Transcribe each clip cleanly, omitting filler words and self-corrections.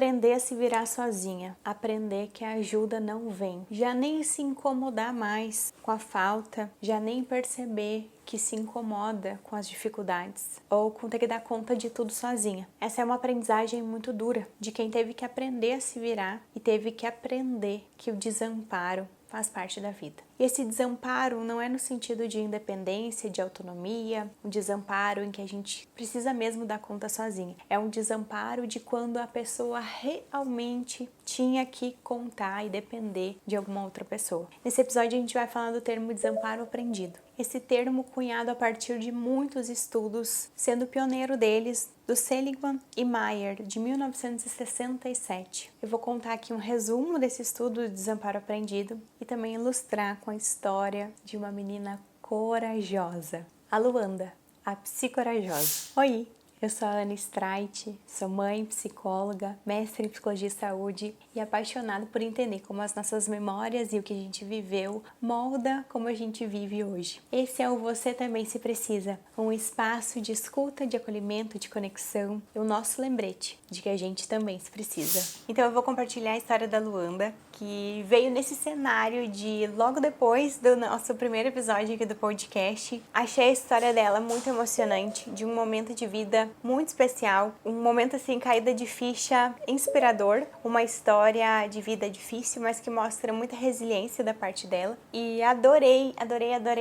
aprender a se virar sozinha, aprender que a ajuda não vem, já nem se incomodar mais com a falta, já nem perceber que se incomoda com as dificuldades ou com ter que dar conta de tudo sozinha. Essa é uma aprendizagem muito dura de quem teve que aprender a se virar e teve que aprender que o desamparo faz parte da vida. E esse desamparo não é no sentido de independência, de autonomia, um desamparo em que a gente precisa mesmo dar conta sozinha. É um desamparo de quando a pessoa realmente tinha que contar e depender de alguma outra pessoa. Nesse episódio a gente vai falar do termo desamparo aprendido. Esse termo cunhado a partir de muitos estudos, sendo o pioneiro deles do Seligman e Mayer, de 1967. Eu vou contar aqui um resumo desse estudo de desamparo aprendido e também ilustrar com a história de uma menina corajosa, a Luanda, a psicorajosa. Oi! Eu sou a Ana Streit, sou mãe, psicóloga, mestre em psicologia e saúde e apaixonada por entender como as nossas memórias e o que a gente viveu molda como a gente vive hoje. Esse é o Você Também Se Precisa, um espaço de escuta, de acolhimento, de conexão e o nosso lembrete de que a gente também se precisa. Então eu vou compartilhar a história da Luanda, que veio nesse cenário de logo depois do nosso primeiro episódio aqui do podcast. Achei a história dela muito emocionante, de um momento de vida muito especial, um momento assim, caída de ficha inspirador, uma história de vida difícil, mas que mostra muita resiliência da parte dela. E adorei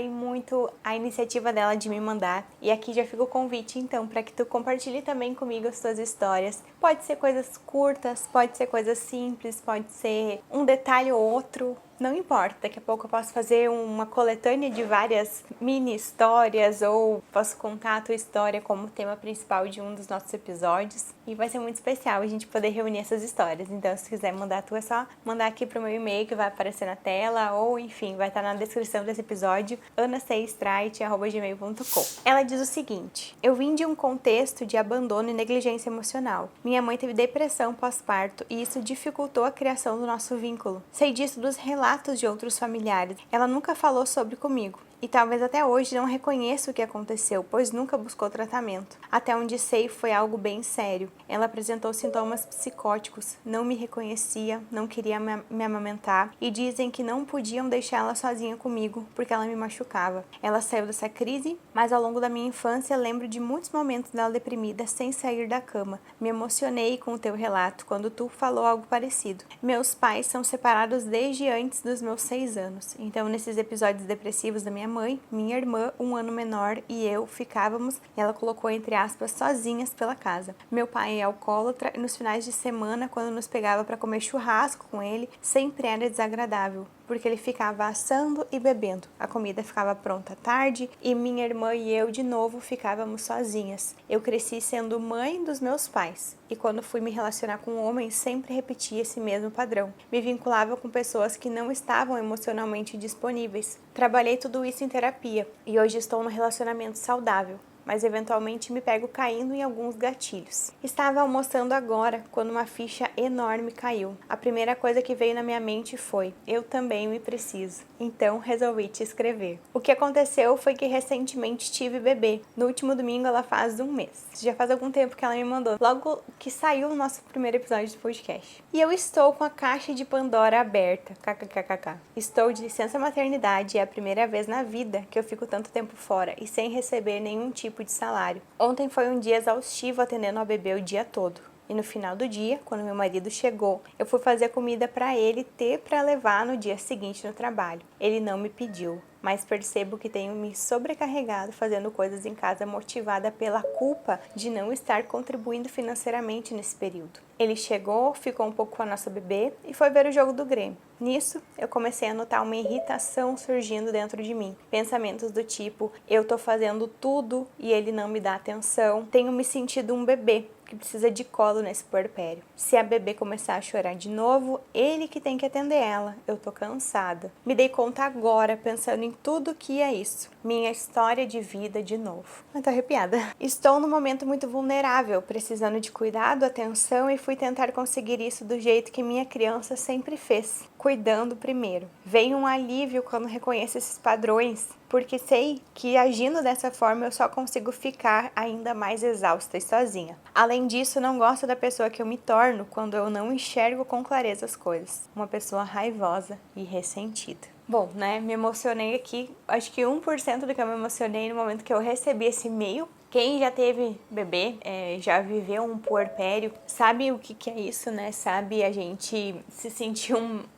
muito a iniciativa dela de me mandar. E aqui já fica o convite então para que tu compartilhe também comigo as tuas histórias. Pode ser coisas curtas, pode ser coisas simples, pode ser um detalhe ou outro. Não importa, daqui a pouco eu posso fazer uma coletânea de várias mini histórias ou posso contar a tua história como tema principal de um dos nossos episódios e vai ser muito especial a gente poder reunir essas histórias. Então, se quiser mandar a tua, é só mandar aqui pro meu e-mail que vai aparecer na tela ou, enfim, vai estar na descrição desse episódio, anacstreit@gmail.com. Ela diz o seguinte: eu vim de um contexto de abandono e negligência emocional. Minha mãe teve depressão pós-parto e isso dificultou a criação do nosso vínculo. Sei disso dos relatos de outros familiares. Ela nunca falou sobre comigo. E talvez até hoje não reconheça o que aconteceu, pois nunca buscou tratamento. Até onde sei foi algo bem sério. Ela apresentou sintomas psicóticos, não me reconhecia, não queria me amamentar e dizem que não podiam deixar ela sozinha comigo porque ela me machucava. Ela saiu dessa crise, mas ao longo da minha infância lembro de muitos momentos dela deprimida sem sair da cama. Me emocionei com o teu relato quando tu falou algo parecido. Meus pais são separados desde antes dos meus 6 anos, então nesses episódios depressivos da minha mãe, minha irmã, 1 ano menor e eu ficávamos, ela colocou entre aspas, sozinhas pela casa. Meu pai é alcoólatra e nos finais de semana, quando nos pegava para comer churrasco com ele, sempre era desagradável, porque ele ficava assando e bebendo. A comida ficava pronta à tarde e minha irmã e eu de novo ficávamos sozinhas. Eu cresci sendo mãe dos meus pais e quando fui me relacionar com homens sempre repetia esse mesmo padrão. Me vinculava com pessoas que não estavam emocionalmente disponíveis. Trabalhei tudo isso em terapia e hoje estou num relacionamento saudável, mas eventualmente me pego caindo em alguns gatilhos. Estava almoçando agora quando uma ficha enorme caiu. A primeira coisa que veio na minha mente foi: eu também me preciso. Então resolvi te escrever. O que aconteceu foi que recentemente tive bebê. No último domingo ela faz 1 mês. Já faz algum tempo que ela me mandou, logo que saiu o nosso primeiro episódio do podcast. E eu estou com a caixa de Pandora aberta. KKKKK. Estou de licença maternidade e é a primeira vez na vida que eu fico tanto tempo fora e sem receber nenhum tipo de salário. Ontem foi um dia exaustivo atendendo ao bebê o dia todo. E no final do dia, quando meu marido chegou, eu fui fazer comida para ele ter para levar no dia seguinte no trabalho. Ele não me pediu, mas percebo que tenho me sobrecarregado fazendo coisas em casa motivada pela culpa de não estar contribuindo financeiramente nesse período. Ele chegou, ficou um pouco com a nossa bebê e foi ver o jogo do Grêmio. Nisso, eu comecei a notar uma irritação surgindo dentro de mim. Pensamentos do tipo: eu tô fazendo tudo e ele não me dá atenção. Tenho me sentido um bebê que precisa de colo nesse puerpério. Se a bebê começar a chorar de novo, ele que tem que atender ela. Eu tô cansada. Me dei conta agora, pensando em tudo que é isso. Minha história de vida de novo. Eu tô arrepiada. Estou num momento muito vulnerável, precisando de cuidado, atenção e fui tentar conseguir isso do jeito que minha criança sempre fez, cuidando primeiro. Vem um alívio quando reconheço esses padrões. porque sei que agindo dessa forma eu só consigo ficar ainda mais exausta e sozinha. Além disso, não gosto da pessoa que eu me torno quando eu não enxergo com clareza as coisas. Uma pessoa raivosa e ressentida. Bom, né, me emocionei aqui, acho que 1% do que eu me emocionei no momento que eu recebi esse e-mail. Quem já teve bebê, já viveu um puerpério, sabe o que é isso, né? Sabe a gente se sentir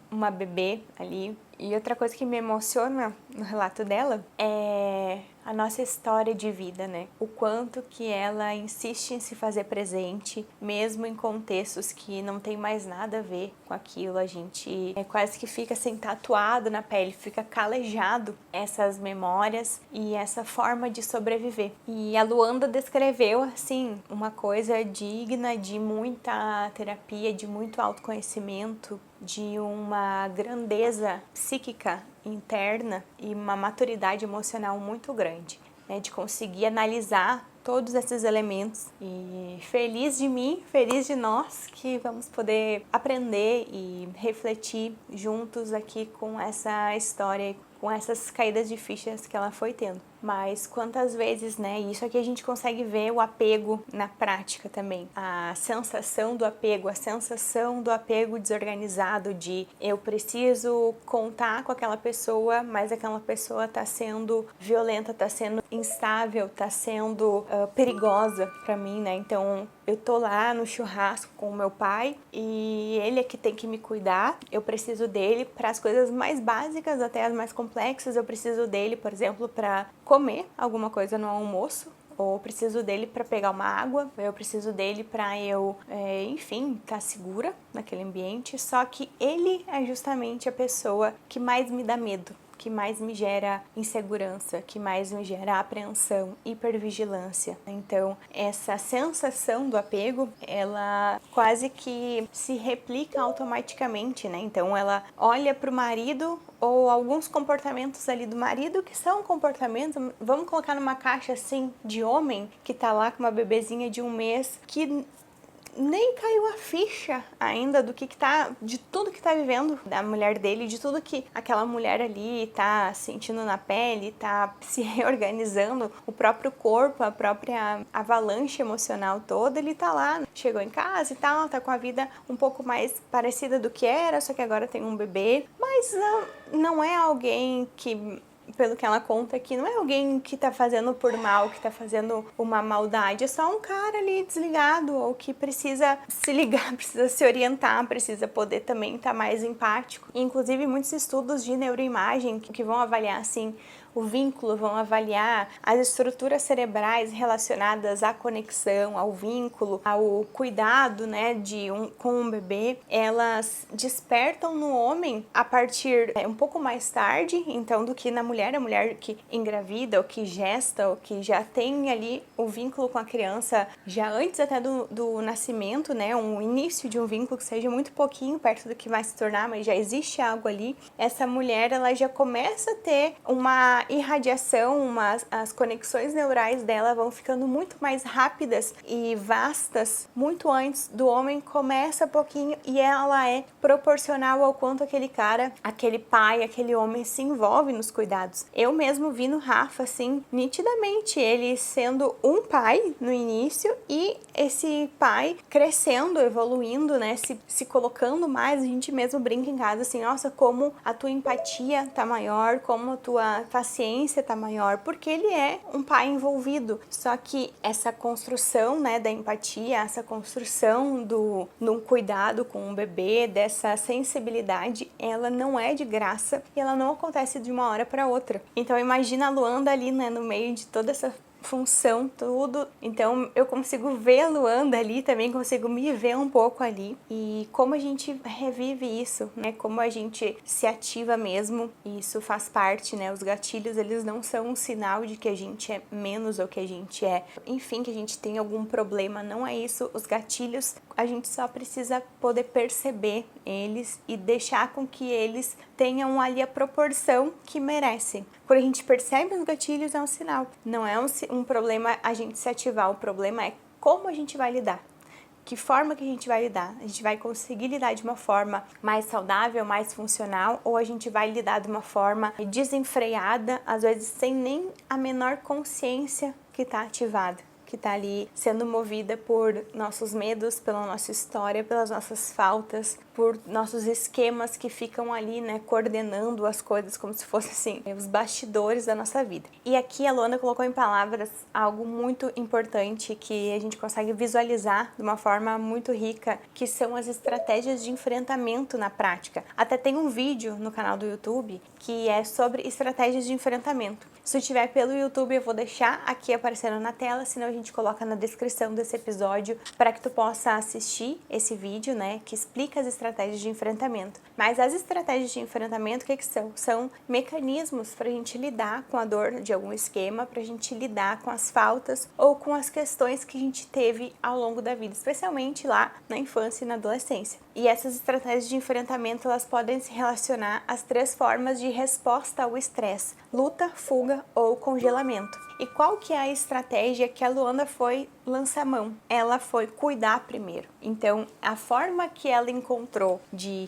uma bebê ali. E outra coisa que me emociona no relato dela é a nossa história de vida, né? O quanto que ela insiste em se fazer presente, mesmo em contextos que não tem mais nada a ver com aquilo. A gente quase que fica assim tatuado na pele, fica calejado essas memórias e essa forma de sobreviver. E a Luanda descreveu, assim, uma coisa digna de muita terapia, de muito autoconhecimento, de uma grandeza psíquica interna e uma maturidade emocional muito grande, né, de conseguir analisar todos esses elementos. E feliz de mim, feliz de nós que vamos poder aprender e refletir juntos aqui com essa história, com essas caídas de fichas que ela foi tendo. Mas quantas vezes, né, isso aqui a gente consegue ver o apego na prática também. A sensação do apego, a sensação do apego desorganizado de eu preciso contar com aquela pessoa, mas aquela pessoa tá sendo violenta, tá sendo instável, tá sendo perigosa pra mim, né? Então eu tô lá no churrasco com o meu pai e ele é que tem que me cuidar. Eu preciso dele para as coisas mais básicas, até as mais complexas. Eu preciso dele, por exemplo, para comer alguma coisa no almoço, ou preciso dele para pegar uma água, eu preciso dele para eu, enfim, estar segura naquele ambiente. Só que ele é justamente a pessoa que mais me dá medo, que mais me gera insegurança, que mais me gera apreensão, hipervigilância. Então, essa sensação do apego, ela quase que se replica automaticamente, né? Então, ela olha para o marido ou alguns comportamentos ali do marido que são comportamentos, vamos colocar numa caixa assim, de homem que tá lá com uma bebezinha de 1 mês, que nem caiu a ficha ainda do que tá, de tudo que tá vivendo da mulher dele, de tudo que aquela mulher ali tá sentindo na pele, tá se reorganizando, o próprio corpo, a própria avalanche emocional toda, ele tá lá, chegou em casa e tal, tá com a vida um pouco mais parecida do que era, só que agora tem um bebê, mas não é alguém que, pelo que ela conta aqui, não é alguém que tá fazendo por mal, que tá fazendo uma maldade, é só um cara ali desligado, ou que precisa se ligar, precisa se orientar, precisa poder também estar mais empático. E, inclusive, muitos estudos de neuroimagem que vão avaliar, assim, o vínculo, vão avaliar as estruturas cerebrais relacionadas à conexão, ao vínculo, ao cuidado, né, com um bebê. Elas despertam no homem a partir um pouco mais tarde, então, do que na mulher. A mulher que engravida, ou que gesta, ou que já tem ali o vínculo com a criança já antes até do nascimento, né, um início de um vínculo que seja muito pouquinho perto do que vai se tornar, mas já existe algo ali. Essa mulher, ela já começa a ter uma irradiação, as conexões neurais dela vão ficando muito mais rápidas e vastas muito antes do homem. Começa pouquinho e ela é proporcional ao quanto aquele cara, aquele pai, aquele homem se envolve nos cuidados. Eu mesmo vi no Rafa, assim, nitidamente, ele sendo um pai no início e esse pai crescendo, evoluindo, né, se colocando mais. A gente mesmo brinca em casa assim, nossa, como a tua empatia tá maior, como a tua paciência tá maior, porque ele é um pai envolvido. Só que essa construção, né, da empatia, essa construção no cuidado com o bebê, dessa sensibilidade, ela não é de graça e ela não acontece de uma hora para outra. Então imagina a Luanda ali, né, no meio de toda essa função, tudo. Então eu consigo ver a Luanda ali, também consigo me ver um pouco ali. E como a gente revive isso, né? Como a gente se ativa mesmo. E isso faz parte, né? Os gatilhos, eles não são um sinal de que a gente é menos ou que a gente é, enfim, que a gente tem algum problema. Não é isso. Os gatilhos, a gente só precisa poder perceber eles e deixar com que eles tenham ali a proporção que merecem. Quando a gente percebe os gatilhos, é um sinal. Não é um problema a gente se ativar, o problema é como a gente vai lidar. Que forma que a gente vai lidar? A gente vai conseguir lidar de uma forma mais saudável, mais funcional, ou a gente vai lidar de uma forma desenfreada, às vezes sem nem a menor consciência que está ativada, que está ali sendo movida por nossos medos, pela nossa história, pelas nossas faltas, por nossos esquemas que ficam ali, né, coordenando as coisas como se fossem assim, os bastidores da nossa vida. E aqui a Luana colocou em palavras algo muito importante que a gente consegue visualizar de uma forma muito rica, que são as estratégias de enfrentamento na prática. Até tem um vídeo no canal do YouTube que é sobre estratégias de enfrentamento. Se tiver pelo YouTube, eu vou deixar aqui aparecendo na tela, senão a gente coloca na descrição desse episódio para que tu possa assistir esse vídeo, né, que explica as estratégias de enfrentamento. Mas as estratégias de enfrentamento, o que são? São mecanismos para a gente lidar com a dor de algum esquema, para a gente lidar com as faltas ou com as questões que a gente teve ao longo da vida, especialmente lá na infância e na adolescência. E essas estratégias de enfrentamento, elas podem se relacionar às 3 formas de resposta ao estresse: luta, fuga ou congelamento. E qual que é a estratégia que a Luana foi lançar mão? Ela foi cuidar primeiro. Então, a forma que ela encontrou,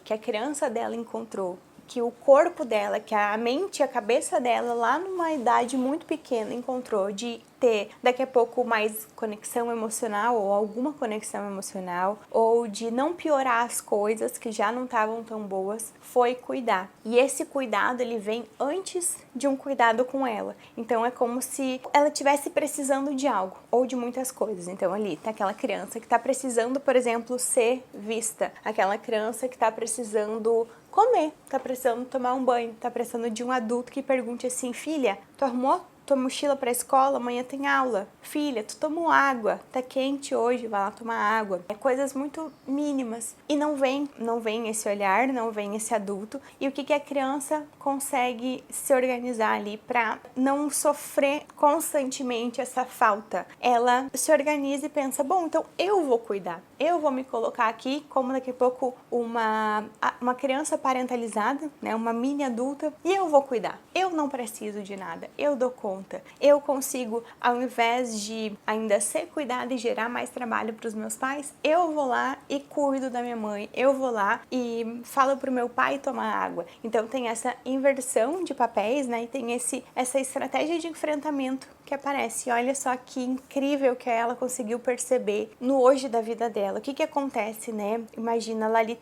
que a criança dela encontrou, que o corpo dela, que a mente, a cabeça dela, lá numa idade muito pequena, encontrou de ter daqui a pouco mais conexão emocional ou alguma conexão emocional, ou de não piorar as coisas que já não estavam tão boas, foi cuidar. E esse cuidado, ele vem antes de um cuidado com ela. Então é como se ela estivesse precisando de algo ou de muitas coisas. Então ali tá aquela criança que está precisando, por exemplo, ser vista, aquela criança que está precisando comer, tá precisando tomar um banho, tá precisando de um adulto que pergunte assim: filha, tu arrumou tua mochila para a escola? Amanhã tem aula. Filha, tu tomou água? Tá quente hoje, vai lá tomar água. É coisas muito mínimas. E não vem esse olhar, não vem esse adulto. E o que a criança consegue se organizar ali para não sofrer constantemente essa falta? Ela se organiza e pensa: bom, então eu vou cuidar. Eu vou me colocar aqui como daqui a pouco uma criança parentalizada, né, uma mini adulta, e eu vou cuidar. Eu não preciso de nada, eu dou conta. Eu consigo, ao invés de ainda ser cuidada e gerar mais trabalho para os meus pais, eu vou lá e cuido da minha mãe, eu vou lá e falo pro meu pai tomar água. Então tem essa inversão de papéis, né, e tem essa estratégia de enfrentamento que aparece. E olha só que incrível que ela conseguiu perceber no hoje da vida dela. O que acontece, né? Imagina, ela ali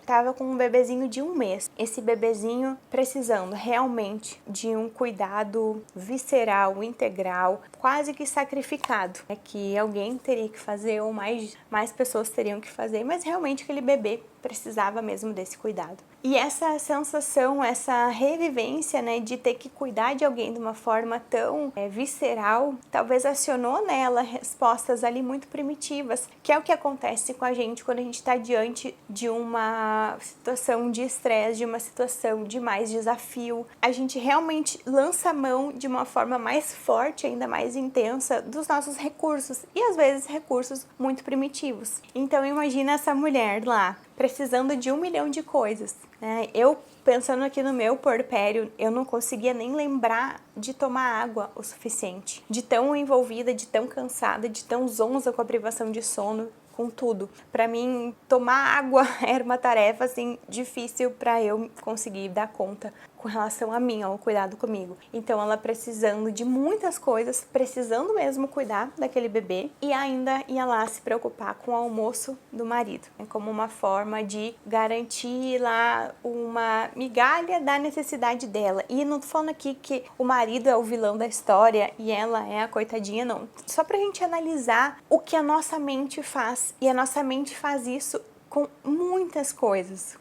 tava com um bebezinho de 1 mês. Esse bebezinho precisando realmente de um cuidado visceral, integral, quase que sacrificado. É que alguém teria que fazer, ou mais pessoas teriam que fazer, mas realmente aquele bebê precisava mesmo desse cuidado. E essa sensação, essa revivência, né, de ter que cuidar de alguém de uma forma tão visceral, talvez acionou nela respostas ali muito primitivas, que é o que acontece com a gente quando a gente está diante de uma situação de estresse, de uma situação de mais desafio. A gente realmente lança a mão de uma forma mais forte, ainda mais intensa, dos nossos recursos, e às vezes recursos muito primitivos. Então imagina essa mulher lá, precisando de 1 milhão de coisas, né? Eu, pensando aqui no meu puerpério, eu não conseguia nem lembrar de tomar água o suficiente. De tão envolvida, de tão cansada, de tão zonza com a privação de sono, com tudo. Para mim, tomar água era uma tarefa, assim, difícil para eu conseguir dar conta com relação a mim, ao cuidado comigo. Então ela precisando de muitas coisas, precisando mesmo cuidar daquele bebê, e ainda ia lá se preocupar com o almoço do marido, né, como uma forma de garantir lá uma migalha da necessidade dela. E não tô falando aqui que o marido é o vilão da história e ela é a coitadinha, não. Só pra gente analisar o que a nossa mente faz, e a nossa mente faz isso com muitas coisas,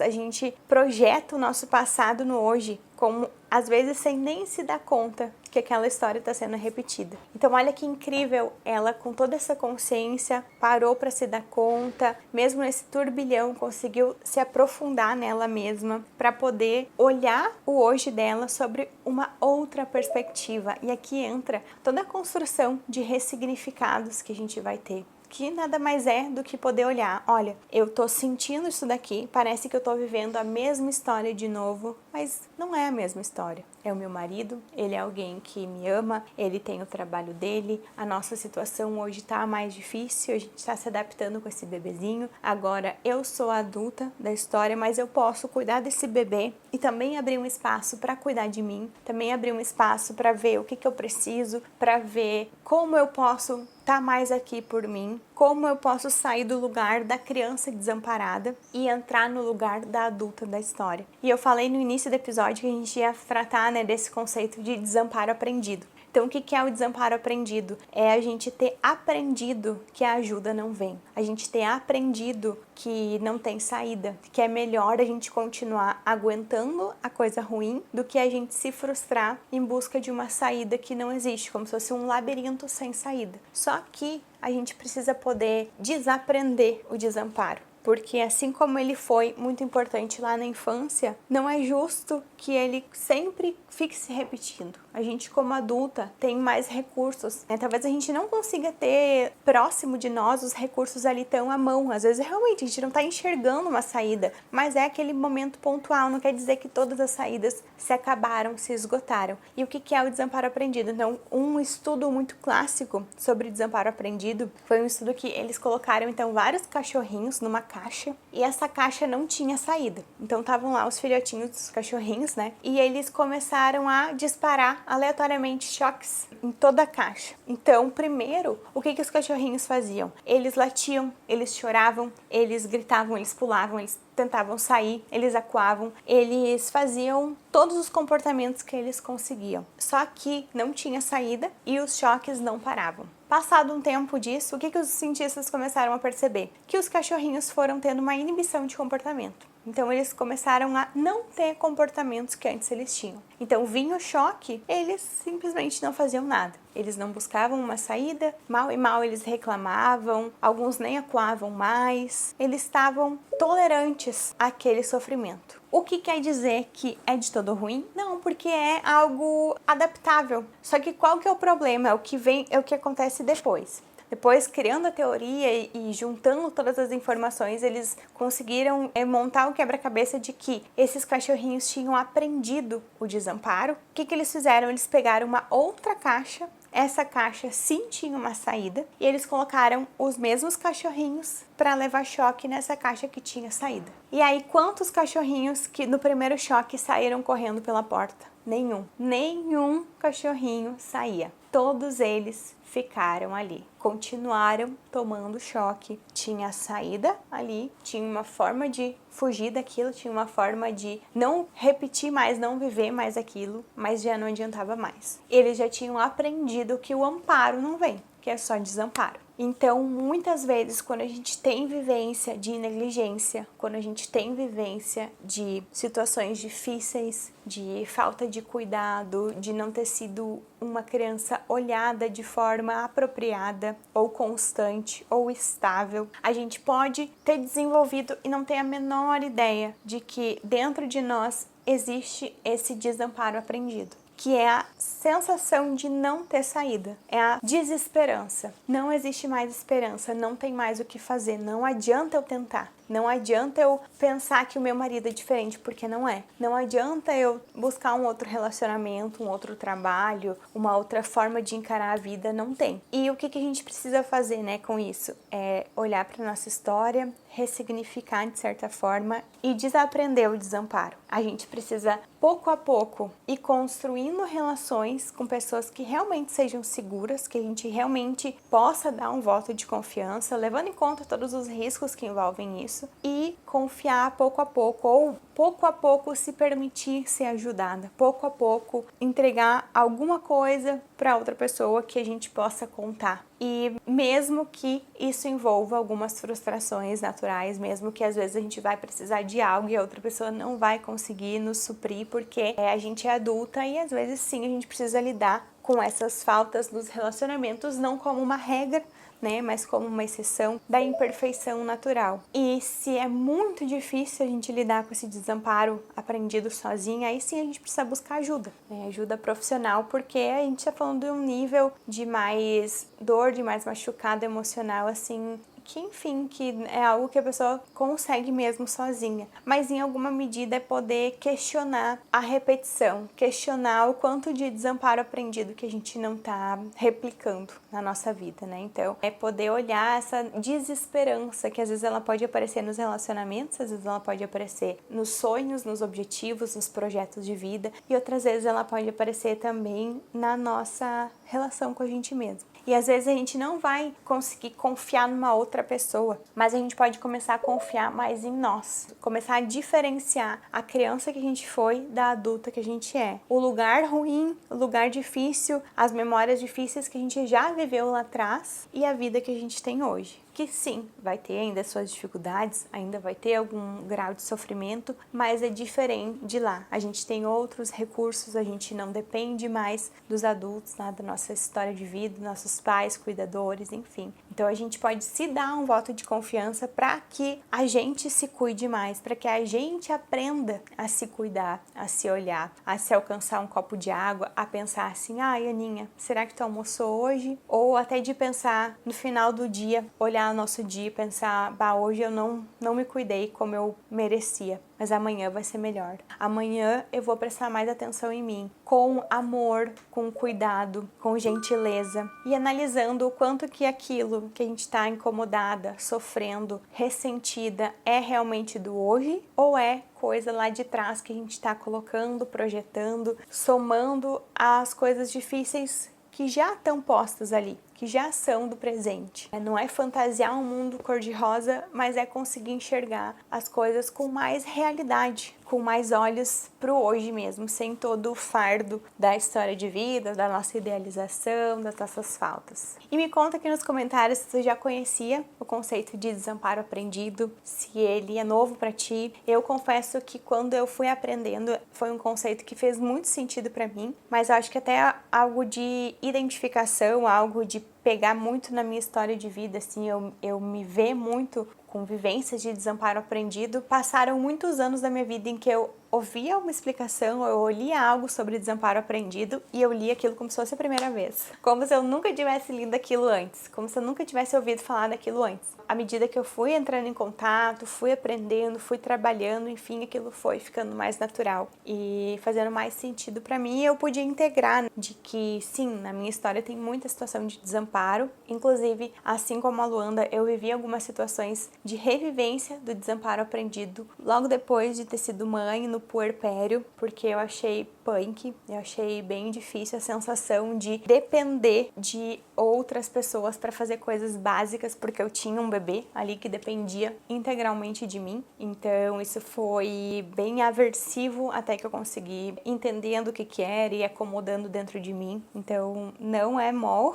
A gente projeta o nosso passado no hoje, como às vezes sem nem se dar conta que aquela história está sendo repetida. Então olha que incrível, ela com toda essa consciência parou para se dar conta, mesmo nesse turbilhão conseguiu se aprofundar nela mesma para poder olhar o hoje dela sobre uma outra perspectiva. E aqui entra toda a construção de ressignificados que a gente vai ter. que nada mais é do que poder olhar, olha, eu tô sentindo isso daqui, parece que eu tô vivendo a mesma história de novo, mas não é a mesma história. É o meu marido, ele é alguém que me ama, ele tem o trabalho dele, a nossa situação hoje tá mais difícil, a gente tá se adaptando com esse bebezinho, agora eu sou a adulta da história, mas eu posso cuidar desse bebê e também abrir um espaço para cuidar de mim, também abrir um espaço para ver o que eu preciso, para ver como eu posso estar mais aqui por mim, como eu posso sair do lugar da criança desamparada e entrar no lugar da adulta da história. E eu falei no início do episódio que a gente ia tratar, né, desse conceito de desamparo aprendido. Então, o que é o desamparo aprendido? É a gente ter aprendido que a ajuda não vem. A gente ter aprendido que não tem saída, que é melhor a gente continuar aguentando a coisa ruim do que a gente se frustrar em busca de uma saída que não existe, como se fosse um labirinto sem saída. Só que a gente precisa poder desaprender o desamparo. Porque assim como ele foi muito importante lá na infância, não é justo que ele sempre fique se repetindo. A gente como adulta tem mais recursos, né? Talvez a gente não consiga ter próximo de nós os recursos ali tão à mão. Às vezes realmente a gente não está enxergando uma saída, mas é aquele momento pontual, não quer dizer que todas as saídas se acabaram, se esgotaram. E o que é o desamparo aprendido? Então, um estudo muito clássico sobre desamparo aprendido foi um estudo que eles colocaram então vários cachorrinhos numa caixa e essa caixa não tinha saída. Então estavam lá os filhotinhos dos cachorrinhos, né? E eles começaram a disparar aleatoriamente choques em toda a caixa. Então, primeiro, o que os cachorrinhos faziam? Eles latiam, eles choravam, eles gritavam, eles pulavam, eles tentavam sair, eles acuavam, eles faziam todos os comportamentos que eles conseguiam. Só que não tinha saída e os choques não paravam. Passado um tempo disso, o que os cientistas começaram a perceber? Que os cachorrinhos foram tendo uma inibição de comportamento. Então eles começaram a não ter comportamentos que antes eles tinham. Então vinha o choque, eles simplesmente não faziam nada. Eles não buscavam uma saída, mal e mal eles reclamavam, alguns nem acuavam mais. Eles estavam tolerantes àquele sofrimento. O que quer dizer que é de todo ruim? Não, porque é algo adaptável. Só que qual que é o problema? É o que vem, é o que acontece depois. Depois, criando a teoria e juntando todas as informações, eles conseguiram montar o quebra-cabeça de que esses cachorrinhos tinham aprendido o desamparo. O que eles fizeram? Eles pegaram uma outra caixa, essa caixa sim tinha uma saída, e eles colocaram os mesmos cachorrinhos para levar choque nessa caixa que tinha saída. E aí, quantos cachorrinhos que no primeiro choque saíram correndo pela porta? Nenhum cachorrinho saía. Todos eles ficaram ali, continuaram tomando choque. Tinha a saída ali, tinha uma forma de fugir daquilo, tinha uma forma de não repetir mais, não viver mais aquilo, mas já não adiantava mais. Eles já tinham aprendido que o amparo não vem, que é só desamparo. Então, muitas vezes, quando a gente tem vivência de negligência, quando a gente tem vivência de situações difíceis, de falta de cuidado, de não ter sido uma criança olhada de forma apropriada, ou constante, ou estável, a gente pode ter desenvolvido e não ter a menor ideia de que dentro de nós existe esse desamparo aprendido, que é a sensação de não ter saída, é a desesperança. Não existe mais esperança, não tem mais o que fazer, não adianta eu tentar. Não adianta eu pensar que o meu marido é diferente, porque não é. Não adianta eu buscar um outro relacionamento, um outro trabalho, uma outra forma de encarar a vida, não tem. E o que a gente precisa fazer, né, com isso? É olhar para nossa história, ressignificar de certa forma e desaprender o desamparo. A gente precisa, pouco a pouco, ir construindo relações com pessoas que realmente sejam seguras, que a gente realmente possa dar um voto de confiança, levando em conta todos os riscos que envolvem isso, e confiar pouco a pouco, ou pouco a pouco se permitir ser ajudada, pouco a pouco entregar alguma coisa para outra pessoa que a gente possa contar. E mesmo que isso envolva algumas frustrações naturais, mesmo que às vezes a gente vai precisar de algo e a outra pessoa não vai conseguir nos suprir porque a gente é adulta e às vezes sim a gente precisa lidar com essas faltas dos relacionamentos, não como uma regra, né, mas como uma exceção da imperfeição natural. E se é muito difícil a gente lidar com esse desamparo aprendido sozinha, aí sim a gente precisa buscar ajuda, né, ajuda profissional, porque a gente tá falando de um nível de mais dor, de mais machucado emocional, assim, que enfim, que é algo que a pessoa consegue mesmo sozinha, mas em alguma medida é poder questionar a repetição, questionar o quanto de desamparo aprendido que a gente não tá replicando na nossa vida, né? Então, é poder olhar essa desesperança que às vezes ela pode aparecer nos relacionamentos, às vezes ela pode aparecer nos sonhos, nos objetivos, nos projetos de vida, e outras vezes ela pode aparecer também na nossa relação com a gente mesmo. E às vezes a gente não vai conseguir confiar numa outra pessoa, mas a gente pode começar a confiar mais em nós, começar a diferenciar a criança que a gente foi da adulta que a gente é. O lugar ruim, o lugar difícil, as memórias difíceis que a gente já viveu lá atrás e a vida que a gente tem hoje. Que sim, vai ter ainda suas dificuldades, ainda vai ter algum grau de sofrimento, mas é diferente de lá. A gente tem outros recursos, a gente não depende mais dos adultos, né, da nossa história de vida, nossos pais, cuidadores, enfim. Então a gente pode se dar um voto de confiança para que a gente se cuide mais, para que a gente aprenda a se cuidar, a se olhar, a se alcançar um copo de água, a pensar assim, ai, Aninha, será que tu almoçou hoje? Ou até de pensar no final do dia, olhar o nosso dia e pensar, bah, hoje eu não me cuidei como eu merecia, mas amanhã vai ser melhor. Amanhã eu vou prestar mais atenção em mim, com amor, com cuidado, com gentileza, e analisando o quanto que aquilo que a gente está incomodada, sofrendo, ressentida, é realmente do hoje ou é coisa lá de trás que a gente está colocando, projetando, somando as coisas difíceis que já estão postas ali, que já são do presente. Não é fantasiar um mundo cor-de-rosa, mas é conseguir enxergar as coisas com mais realidade, com mais olhos pro hoje mesmo, sem todo o fardo da história de vida, da nossa idealização, das nossas faltas. E me conta aqui nos comentários se você já conhecia o conceito de desamparo aprendido, se ele é novo para ti. Eu confesso que quando eu fui aprendendo, foi um conceito que fez muito sentido para mim, mas eu acho que até algo de identificação, algo de pegar muito na minha história de vida, assim, eu me ver muito com vivências de desamparo aprendido. Passaram muitos anos da minha vida em que eu ouvia uma explicação, eu lia algo sobre desamparo aprendido e eu lia aquilo como se fosse a primeira vez. Como se eu nunca tivesse lido aquilo antes, como se eu nunca tivesse ouvido falar daquilo antes. À medida que eu fui entrando em contato, fui aprendendo, fui trabalhando, enfim, aquilo foi ficando mais natural e fazendo mais sentido para mim, e eu podia integrar de que, sim, na minha história tem muita situação de desamparo. Inclusive, assim como a Luanda, eu vivi algumas situações de revivência do desamparo aprendido logo depois de ter sido mãe, no puerpério, porque eu achei punk, eu achei bem difícil a sensação de depender de outras pessoas para fazer coisas básicas, porque eu tinha um bebê ali que dependia integralmente de mim. Então isso foi bem aversivo até que eu consegui entendendo o que era e acomodando dentro de mim. Então não é mol,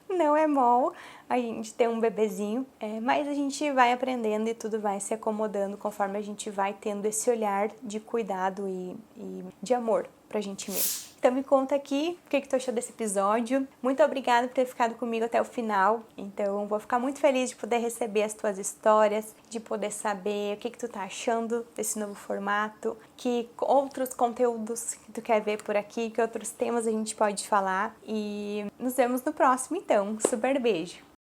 não é mol a gente ter um bebezinho, mas a gente vai aprendendo e tudo vai se acomodando conforme a gente vai tendo esse olhar de cuidado e de amor pra gente mesmo. Então me conta aqui o que tu achou desse episódio. Muito obrigada por ter ficado comigo até o final. Então vou ficar muito feliz de poder receber as tuas histórias, de poder saber o que tu tá achando desse novo formato, que outros conteúdos que tu quer ver por aqui, que outros temas a gente pode falar. E nos vemos no próximo então. Super beijo!